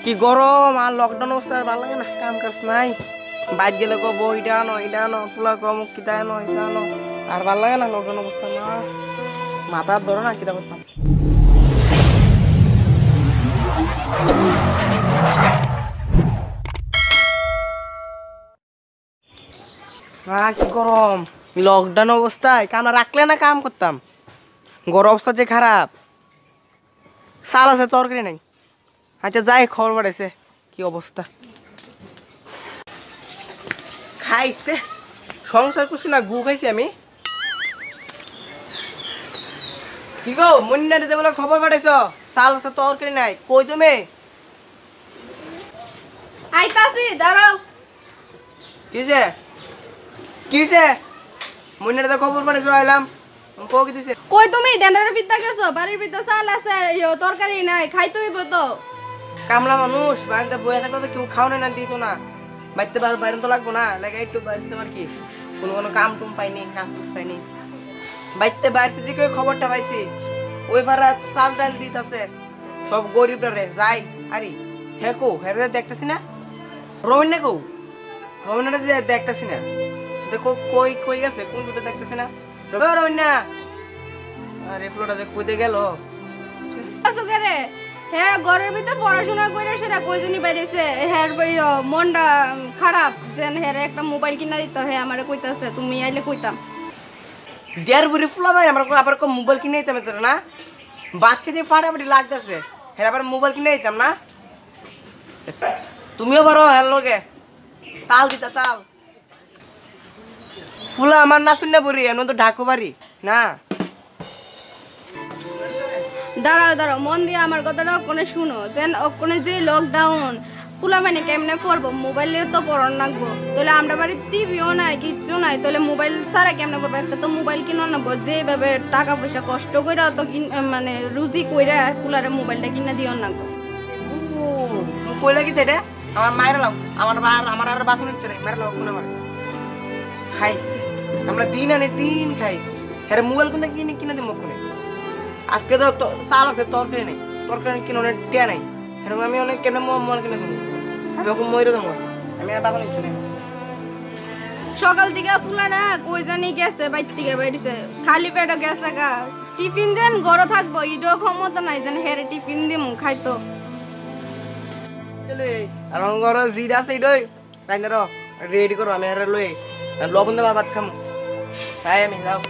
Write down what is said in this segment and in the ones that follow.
কি গরম আর লকডাউন অবস্থা ভালো লাগে না, কাম কাজ নাই। বাইর গেলে কব এটা আনো ফুলা কম কিতা আনো এটা আনো, আর ভালো লাগে না লকডাউন অবস্থা না। মাথা ধরো না কিতা করতাম। কি গরম, লকডাউন অবস্থায় কাম রাখলে না কাম করতাম। গরম অবস্থা যে খারাপ, চাল আছে তরকারি নাই। আচ্ছা যাই খবর পাঠাইছে কি অবস্থা। খাইছে সংসার করছি না, গু খাইছি আমি। কি গো মুন্না দিতে বলে খবর পাঠাইছ, চাল আছে তরকারি নাই, কই তুমি? আইতাছি দাঁড়াও। কিছে কিছে মুন্না দিতে খবর পাঠাইছ, আইলাম। কো কি দিছে? কই তুমি ডেন্ডারের ভিতর গেছো? বাড়ির ভিতর চাল আছে, তরকারি নাই, খাইতে হইব তো। কামলা মানুষ বাড়িতে বয়ে থাকলে তো কেউ খাওয়ানো না দিত না। বাইতে বাইরে তো লাগবো না, লাগে একটু বাইরে আর কি কোনো কাম টুম পাইনি, কাজ কুজ পাইনি। বাইতে বাইরে দিকে খবরটা পাইছি, ওই ভাড়া চাল ডাল দিতেছে সব গরিবরা যাই। আরে হে কো হেরে দেখতেছি না, রবিনা কো রবিনাটা দেখতেছি না, দেখো কই কই গেছে, কোন দুটো দেখতেছি না রবিনা। আরে ফ্লোটা দেখ কইতে গেল। হ্যাঁ ঘরের ভিতরে পড়াশোনা করে সেটা কই জানি বাইরেছে। হ্যাঁ মনটা খারাপ, যেন হ্যাঁ একটা মোবাইল কিনা দিত। হ্যাঁ আমারে কইতাছে তুমি আইলে কইতাম। দেড় বুড়ি ফুলা ভাই আমার আবার মোবাইল কিনে দিতাম না, বাদ খেতে ফাটাফাটি লাগতেছে। হ্যাঁ আবার মোবাইল কিনে দিতাম না। তুমিও পারো হ্যাঁ লোকে তাল দিতা তাল ফুলা আমার না শুনলে পড়ি এমন তো ঢাকু বাড়ি না। দাঁড়াও দাঁড়াও, মন দিয়ে আমার কথাটা ওখানে শুনো। যেন ওখানে যে লকডাউন ফুলা মানে কেমনে পড়বো, মোবাইলে তো পড়ান লাগবো। তাহলে আমরা বাড়ির টিভিও নাই কিচ্ছু নাই, তাহলে মোবাইল ছাড়া কেমনে পড়বো? একটা তো মোবাইল কিনো নেবো, যেভাবে টাকা পয়সা কষ্ট করে তো মানে রুজি কইরা ফুলারে মোবাইলটা কিনা দিও লাগবো। কইলা কি এটা আমার মায়ের লাও, আমার আর বাসন হচ্ছে না, মায়ের লাও কোন আমার খাইছি। আমরা দিন আনি দিন খাই, হ্যাঁ মোবাইল কোনটা কিনে কিনে দিই মুখ কোনে। আজকে তো চাল আছে তরকারি নেই, তরকারি কিনে অনেক টিয়া নাই, এরকম আমি অনেক কেন মন কিনে দেবো, আমি ওকে মরে দেবো, আমি আর বাসন হচ্ছে না। সকাল থেকে ফুলারা কই জানি গেছে, বাইর থেকে বাইরেছে, খালি পেটে গেছে গা। টিফিন দেন গড় থাকবো, ইডো ক্ষমতা নাই যেন হেরে টিফিন দিমু খাইতো। আর ঘর জিরা আছে ইডই রাইনা র রেডি করো, আমি আর লই লবণ দেবা ভাত খামু। তাই আমি যাও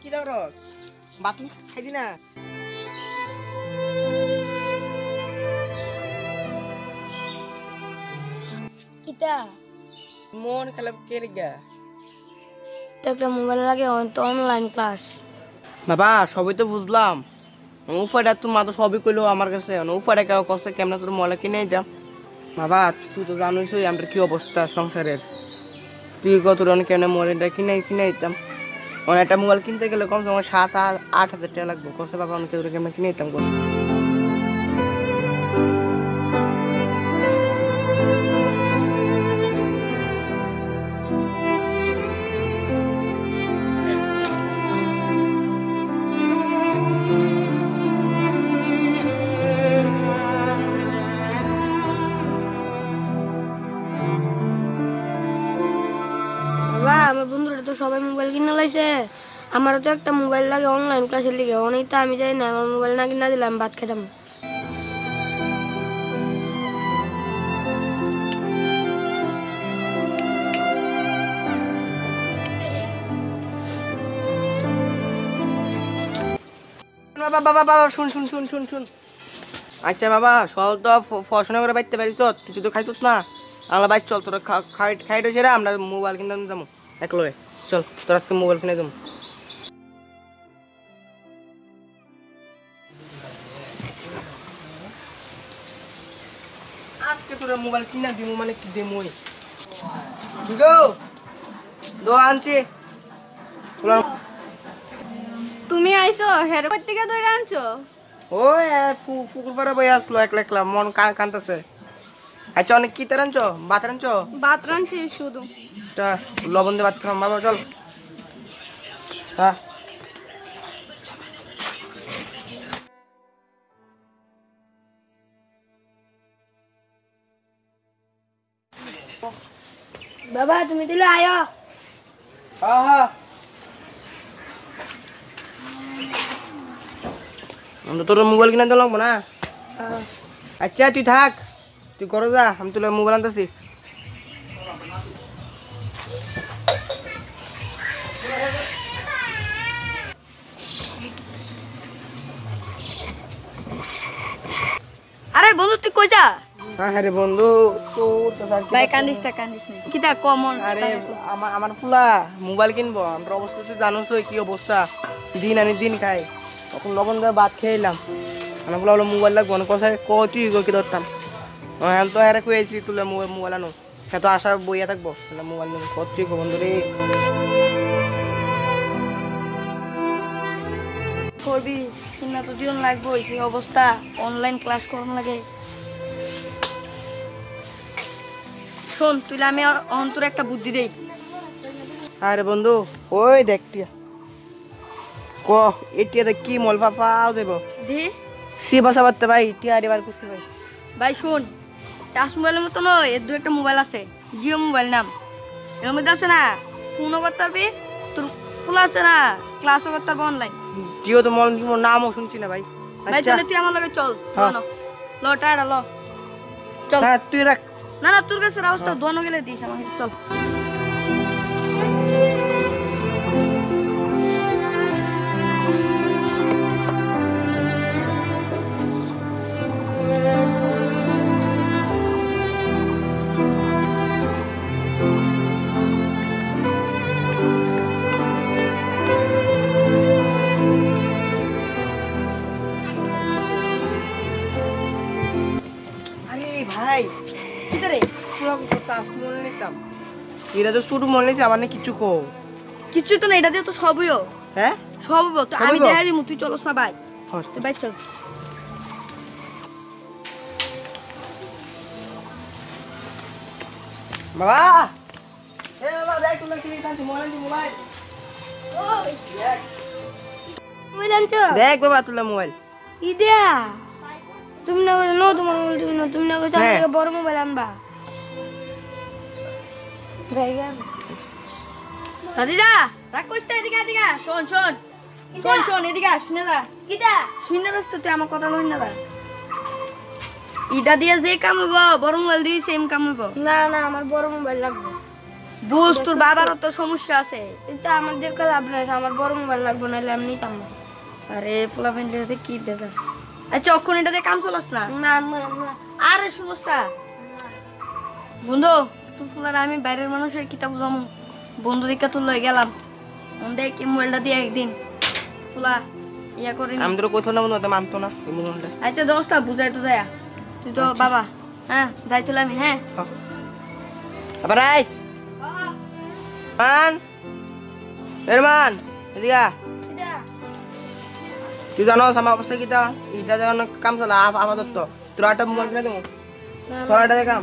কি দাও রস বাথরুম খাইছি না। কিতা মন খেলা কে রেগা তো একটা মোবাইল লাগে, তো অনলাইন ক্লাস। বাবা সবই তো বুঝলাম, উপায়টা তোর মা তো সবই কইলো আমার কাছে, উপায়টা কেউ কষ্ট কেমন তোর মলা কিনে দিতাম। বাবা তুই তো জানোই আমার কি অবস্থা সংসারের, তুই কত রান কেন মোবাইলটা কিনে কিনে দিতাম। একটা মোবাইল কিনতে গেলে কমসে কম 7-8 হাজার টাকা লাগবে, কষ্ট বাবা অনেক কেমন কিনে দিতাম। আমার বন্ধুরা তো সবাই মোবাইল কিনে লাইছে, আমারও তো একটা মোবাইল লাগে অনলাইন ক্লাসের লিগে। অনেক তো আমি যাই না, আমার মোবাইল না কিনা দিলে আমি ভাত খেতাম। বাবা বাবা বাবা শুন শুন শুন শুন শুন আচ্ছা বাবা সব তো পড়াশোনা করে বাইতে পারিস, কিছু তো খাইছ না। আমরা বাইর চল, তোরা খাইটো সেরা আমরা মোবাইল কিনতে যাবো একলো। চল তোর আজকে মোবাইল কিনে দেবো। আজকে তোরা মোবাইল কিনা দিমু মানে কি দেমুই গো দো আনছি তুমি আইছো হের কই থেকে ধরে আনছো? ওই ফুকুর পারে বই আসলো একলা একলা মন কানতেছে। আচ্ছা অনেক কি আনছো? ভাত আনছো? ভাত রানছি শুধু। তা লবণ দিয়ে ভাত খাম বাবা চল। হ্যাঁ বাবা তুমি দিলে আয়ো। হ্যাঁ তোর মোবাইল কিনে তো লাগবো না। আচ্ছা তুই থাক, তুই করো যা, আমি তোর মোবাইল আনতেছি। আরে বন্ধু তুই কই যা? হ্যাঁ রে বন্ধু ভাই কান্দিস না কিটা কমন। আরে আমার ফুলা মোবাইল কিনবো, আমার অবস্থা তুই জানোস কি অবস্থা, দিন আনি দিন খাই। তখন লবণ দিয়ে ভাত খেয়েলাম, আমার ফুলা হলো মোবাইল লাগবো না, কোথায় তুই কি ধরতাম। হ্যাঁ তো হ্যাঁ কয়েছি তুলে মোবাইল আনো, হ্যাঁ তো আশা বইয়া থাকবো মোবাইল নেবো কতই বন্ধু রে। করবি শুনে তো দিন লাগবে সেই অবস্থা, অনলাইন ক্লাস করন লাগে। শোন তুই আমি অন্তর একটা বুদ্ধি দেই। আরে বন্ধু ওই দেখটি ক এটিয়াতে কি মল পাপাও দেব দি সি বাসা বাড়তে ভাই টিয়া এবার খুশি ভাই। ভাই শোন টাচ মোবাইলের মতো নয়, এর দু একটা মোবাইল আছে জিও মোবাইল নাম, এর মধ্যে আছে না ফোনও করতে পারবি, তোর ফুল আছে না ক্লাসও করতে পারবি অনলাইন। জিও তো মন নামও শুনছি না ভাই। ভাই তাহলে তুই আমার লগে চল, ল টায়ারা ল চল। হ্যাঁ তুই রাখ। না না তোর কাছে রাস্তা দোয়ানো গেলে দিস আমাকে, চল। আরে ভাই কি করে পুরো তাস মনে নিতাম, এটা তো শুধু মনে নিয়েছি আমার না কিছু কো কিছু তো না, এটা দিয়ে তো সবই হ্যাঁ সব তো আমি সবই দেখাই দিব, তুই চলস না ভাই, তুই ভাই চল। বাবা এ বাবা দেখ তুমি কি কাছে মোবাইল দি মোবাইল তুমি জানছো দেখ বাবা তুলা মোবাইল ইদিয়া তুমি না নো তোমার মোবাইল তুমি না কইছো আমাকে বড় মোবাইল আনবা। দাদিদা রাখ কইছ এদিকে এদিকে শোন শোন শোন শোন এদিকে শুনে যা কিটা শুনে যাস তো তুই আমার কথা লই না। ইটা দিয়ে যে কাম হইব বড় মোবাইল দিয়ে সেম কাম হইব না। না আমার বড় মোবাইল লাগবে। বুঝ তোর বাবারও তো সমস্যা আছে, এটা আমার দেখে লাভ নাই, আমার বড় মোবাইল লাগবে নাহলে আমি নিতাম না। আরে পোলা ফ্যান্ডে কি দেখা। আচ্ছা অক্ষণ এটাতে কাম চলাস না? না না আরে শুনস না বন্ধু, তুই ফুলার আমি বাইরের মানুষের কিতাব বুঝামু, বন্ধু দিকে তুই লই গেলাম দেখ কি মোবাইলটা দিয়ে একদিন ফুলা ইয়া করি। আমি তোর কোথাও না বন্ধু মানতো না এই মোবাইলটা। আচ্ছা দোস্তা বুঝাই টুজায়া তুই তো বাবা। হ্যাঁ যাই চলে আমি। হ্যাঁ আবার আইস মান এরমান এদিকে তুই জানো আমার অবস্থা কিটা, এটা যখন কাম চলা আপাতত তোর একটা মোবাইল কিনে দেবো, তোর একটা দেখাম।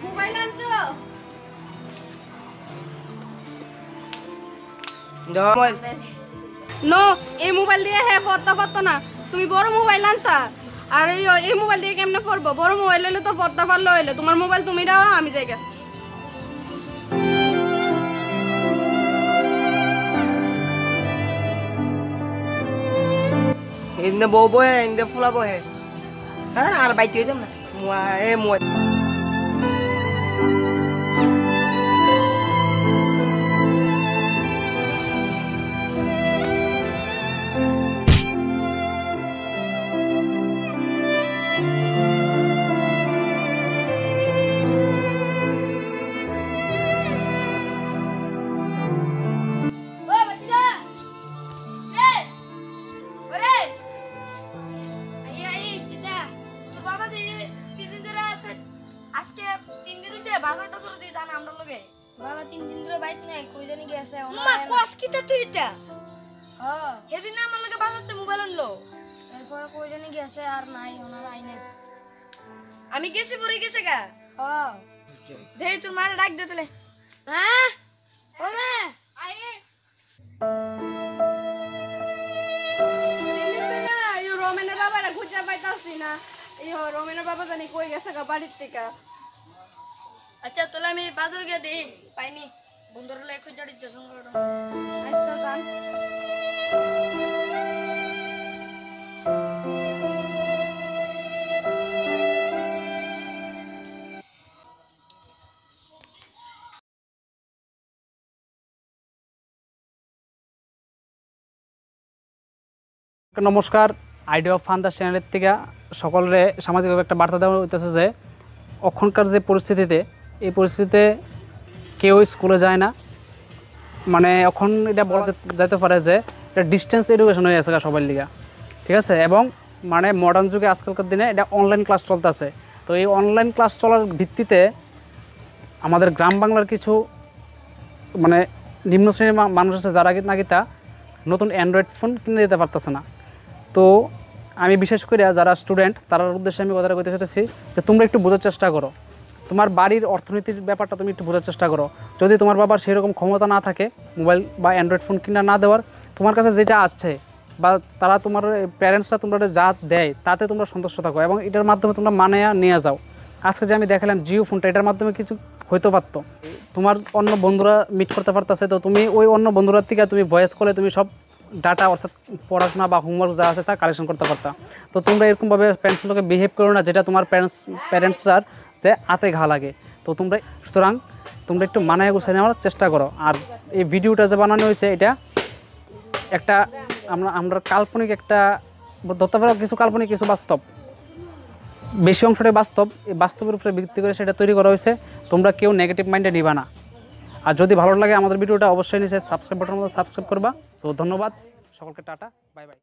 মোবাইল আনছো? নো এই মোবাইল দিয়ে হ্যাঁ পড়তে না, তুমি বড় মোবাইল আনতা। আর এই মোবাইল দিয়ে কেমনে পড়বো? বড় মোবাইল হলে তো পড়তে পারলো হইলে, তোমার মোবাইল তুমি দাও আমি জায়গা। ইন্দে বউ বহে ইন্দে ফুলা বহে হ্যাঁ আর বাইতে হইতাম না এ মোবাইল। কই জানি গেছে মা কস কিতা তুই এটা হ্যাঁ সেদিন আমার লগে বাজারতে মোবাইল আনলো এরপরে কই জানি গেছে আর নাই ওনার আইনে আমি গেছি পরে গেছে গা হ্যাঁ দেই তোর মারে ডাক দে তোলে হ্যাঁ ওমে আইয়ে রোমেনের বাবারা খুঁজে পাইতাছি না রোমেনের বাবা জানি কই গেছে গা বাড়ির থেকে আচ্ছা তোলে আমি বাজার গিয়ে দেই পাইনি বন্ধুর লে খুঁজে দিতে সংগ্রহ আচ্ছা যান নমস্কার, আইডিয়া অফ ফান্ডার চ্যানেলের থেকে সকলের সামাজিকভাবে একটা বার্তা দেওয়া হইতেছে যে এখনকার যে পরিস্থিতিতে এই পরিস্থিতিতে কেউ স্কুলে যায় না, মানে এখন এটা বলা যেতে পারে যে এটা ডিস্টেন্স এডুকেশন হয়ে গেছে সবার লিগা, ঠিক আছে। এবং মানে মডার্ন যুগে আজকালকার দিনে এটা অনলাইন ক্লাস চলতেছে। তো এই অনলাইন ক্লাস চলার ভিত্তিতে আমাদের গ্রাম বাংলার কিছু মানে নিম্ন শ্রেণীর মানুষ আছে যারা নাকি তা নতুন অ্যান্ড্রয়েড ফোন কিনে দিতে পারতেছে না। তো আমি বিশেষ করে যারা স্টুডেন্ট তার উদ্দেশ্যে আমি কথাটা বলতে চাইতেছি যে তোমরা একটু বোঝার চেষ্টা করো, তোমার বাড়ির অর্থনীতির ব্যাপারটা তুমি একটু বোঝার চেষ্টা করো। যদি তোমার বাবার সেরকম ক্ষমতা না থাকে মোবাইল বা অ্যান্ড্রয়েড ফোন কিনা না দেওয়ার, তোমার কাছে যেটা আসছে বা তারা তোমার প্যারেন্টসরা তোমরা যা দেয় তাতে তোমরা সন্তুষ্ট থাকো এবং এটার মাধ্যমে তোমরা মানিয়ে নিয়ে যাও। আজকে যে আমি দেখালাম জিও ফোনটা, এটার মাধ্যমে কিছু হইতে পারতো, তোমার অন্য বন্ধুরা মিট করতে পারতেছে, তো তুমি ওই অন্য বন্ধুরার থেকে তুমি ভয়েস কলে তুমি সব ডাটা অর্থাৎ পড়াশোনা বা হোমওয়ার্ক যা আছে তা কালেকশন করতে পারতা। তো তোমরা এরকমভাবে প্যারেন্টসগুলোকে বিহেভ করো না যেটা তোমার প্যারেন্টসরার যে হাতে ঘা লাগে। তো তোমরা সুতরাং তোমরা একটু মানায় গুছিয়ে নেওয়ার চেষ্টা করো। আর এই ভিডিওটা যে বানানো হয়েছে এটা একটা আমরা কাল্পনিক একটা ধরতে পারো, কিছু কাল্পনিক কিছু বাস্তব, বেশি অংশটাই বাস্তব। এই বাস্তবের উপরে ভিত্তি করে সেটা তৈরি করা হয়েছে। তোমরা কেউ নেগেটিভ মাইন্ডে নিবা না। আর যদি ভালো লাগে আমাদের ভিডিওটা অবশ্যই নিচে সাবস্ক্রাইব বাটনের মধ্যে সাবস্ক্রাইব করবা। তো ধন্যবাদ সকলকে, টাটা, বাই বাই।